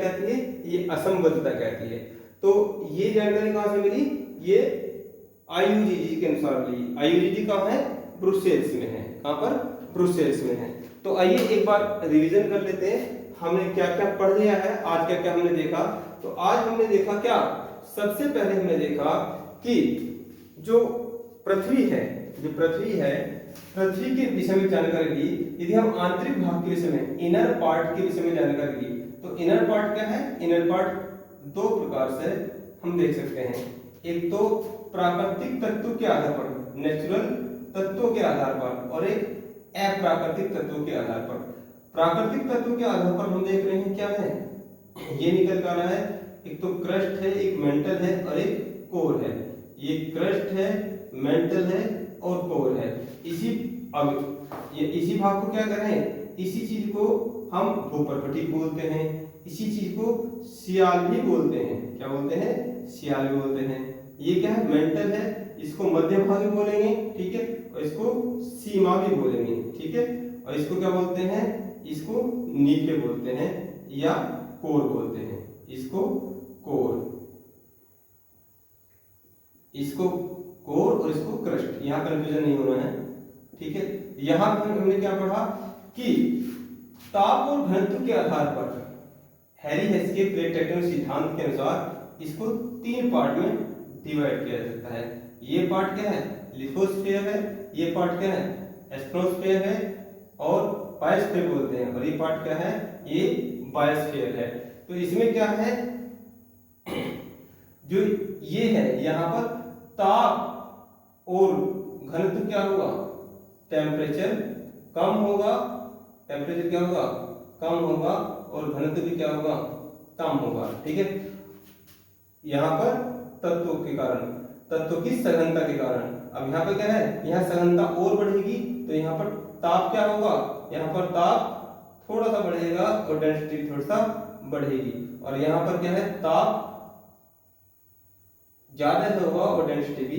कहती है, ये असंबद्धता कहती है। तो ये जानकारी कहाँ से मिली? ये आईयूजीजी के अनुसार मिली। आईयूजीजी कहाँ है? ब्रुसेल्स में है। कहाँ पर? ब्रुसेल्स में है। तो आइए एक बार रिवीजन कर लेते हैं, हमने क्या क्या पढ़ लिया है, आज क्या क्या हमने देखा। तो आज हमने देखा क्या? सबसे पहले हमने देखा कि जो पृथ्वी है, पृथ्वी के विषय में जानकारी ली। यदि हम आंतरिक भाग के विषय में, इनर पार्ट के विषय में जानकारी ली, तो इनर पार्ट क्या है? इनर पार्ट दो प्रकार से हम देख सकते हैं। एक तो प्राकृतिक तत्वों के आधार पर, नेचुरल तत्वों के आधार पर, और एक अप्राकृतिक तत्वों के आधार पर। प्राकृतिक तत्वों के आधार पर हम देख रहे हैं क्या है, ये निकल कर रहा है, एक तो क्रस्ट है, एक मेंटल है और एक कोर है। ये क्रस्ट है, मेंटल है और कोर है। इसी भाग को क्या करें, इसी चीज को हम भूपर्कटिक बोलते हैं, इसी चीज को सियाल भी बोलते हैं। क्या बोलते हैं? सियाल भी बोलते हैं। ये क्या है? मेंटल है, इसको मध्य भाग भी बोलेंगे, ठीक है, और इसको सीमा भी बोलेंगे, ठीक है, और इसको क्या बोलते हैं? इसको नीचे बोलते हैं या कोर बोलते हैं। इसको कोर, इसको कोर और इसको क्रस्ट, यहाँ कंफ्यूजन नहीं होना है, ठीक है। यहाँ पर हमने क्या पढ़ा कि ताप और घनत्व के आधार पर हैरी हेस के प्लेट टेक्टोनिक सिद्धांत के अनुसार इसको तीन पार्ट में डिवाइड किया जा सकता है। ये पार्ट क्या है? लिथोस्फीयर है, ये पार्ट क्या है? एस्ट्रोस्फीयर है और बायोस्फीयर बोलते हैं, और ये पार्ट क्या है? ये बायोस्फीयर है। तो इसमें क्या है, जो ये है यहाँ पर ताप और घनत्व क्या होगा? टेम्परेचर कम होगा, टेम्परेचर क्या होगा? कम होगा, और घनत्व भी क्या होगा? कम होगा, ठीक है। यहाँ पर तत्वों के कारण, तत्वों की सघनता के कारण, अब यहाँ पे क्या है? यहाँ सघनता और बढ़ेगी, तो यहाँ पर ताप क्या होगा? यहाँ पर ताप थोड़ा सा बढ़ेगा और डेंसिटी थोड़ा सा बढ़ेगी, और यहाँ पर क्या है? ताप ज्यादा होगा और डेंसिटी भी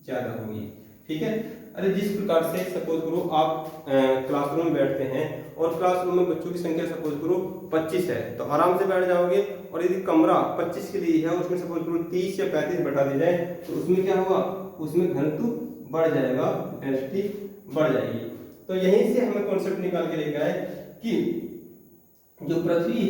ज्यादा होगी, ठीक है। अरे जिस प्रकार से सपोज करो आप क्लासरूम में बैठते हैं और क्लासरूम में बच्चों की संख्या सपोज करो 25 है, तो आराम से बैठ जाओगे, और यदि कमरा 25 के लिए है, उसमें सपोज करो 30 या 35 बैठा दी जाए, तो उसमें क्या होगा? उसमें घनत्व बढ़ जाएगा, डेंसिटी बढ़ जाएगी। तो यहीं से हमें कॉन्सेप्ट निकाल के लेकर आए कि जो पृथ्वी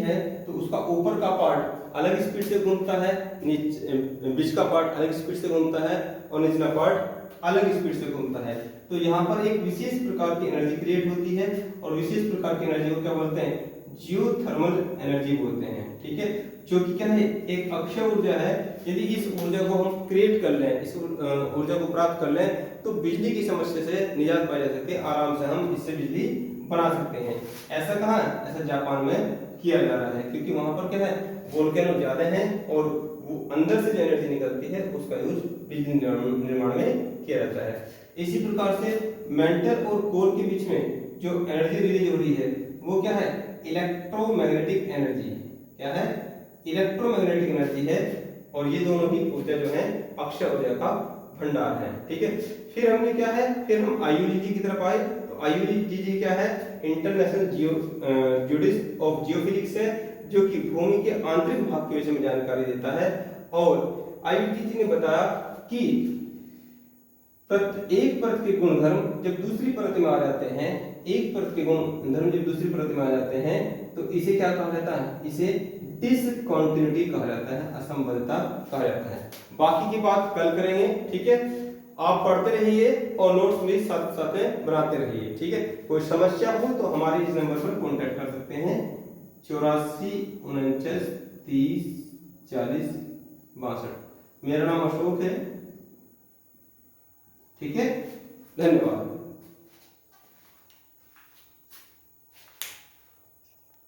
है तो उसका ऊपर का पार्ट अलग स्पीड से घूमता है, बीच का पार्ट अलग स्पीड से घूमता है, और निचला पार्ट अलग स्पीड से घूमता है। तो यहाँ पर एक विशेष प्रकार की एनर्जी क्रिएट होती है, और विशेष प्रकार की एनर्जी को क्या बोलते हैं? जियोथर्मल एनर्जी बोलते हैं, ठीक है, जो कि क्या है? एक अक्षय ऊर्जा है। यदि इस ऊर्जा को हम क्रिएट कर लें, इस ऊर्जा को प्राप्त कर लें, तो बिजली की समस्या से निजात पाई जा सकती है, आराम से हम इससे बिजली बना सकते हैं। ऐसा कहाँ है? ऐसा जापान में किया जा रहा है, क्योंकि वहां पर क्या है? वोल्केनो ज्यादा है, और वो अंदर से जो एनर्जी निकलती है उसका यूज बिजली निर्माण में किया जाता है। इसी प्रकार से मेंटल और कोर के बीच में जो एनर्जी रिलीज हो रही है वो क्या है? Electromagnetic energy. क्या है? इलेक्ट्रोमैग्नेटिक एनर्जी है, और ये दोनों ही ऊर्जा जो है अक्षय ऊर्जा का भंडार है, ठीक है। फिर हमने क्या है? फिर हम आईयूजीजी की तरफ आए। तो आईयूजीजी क्या है? इंटरनेशनल ज्यूडिस ऑफ जियोफिजिक्स है, जो कि भूमि के आंतरिक भाग के विषय में जानकारी देता है। और आईयूजीजी ने बताया कि एक परत के गुणधर्म जब दूसरी परत में आ जाते हैं, एक परत के गुणधर्म जब दूसरी परत में आ जाते हैं, तो इसे क्या कहा जाता है? इसे डिसकंटिन्यूटी कहा जाता है, असंबद्धता कहा जाता है। बाकी की बात कल करेंगे, ठीक है। आप पढ़ते रहिए और नोट्स मेरे साथ साथ बनाते रहिए, ठीक है। कोई समस्या हो तो हमारे इस नंबर पर कांटेक्ट कर सकते हैं, 84 49 30 40 62। मेरा नाम अशोक है, ठीक है। धन्यवाद।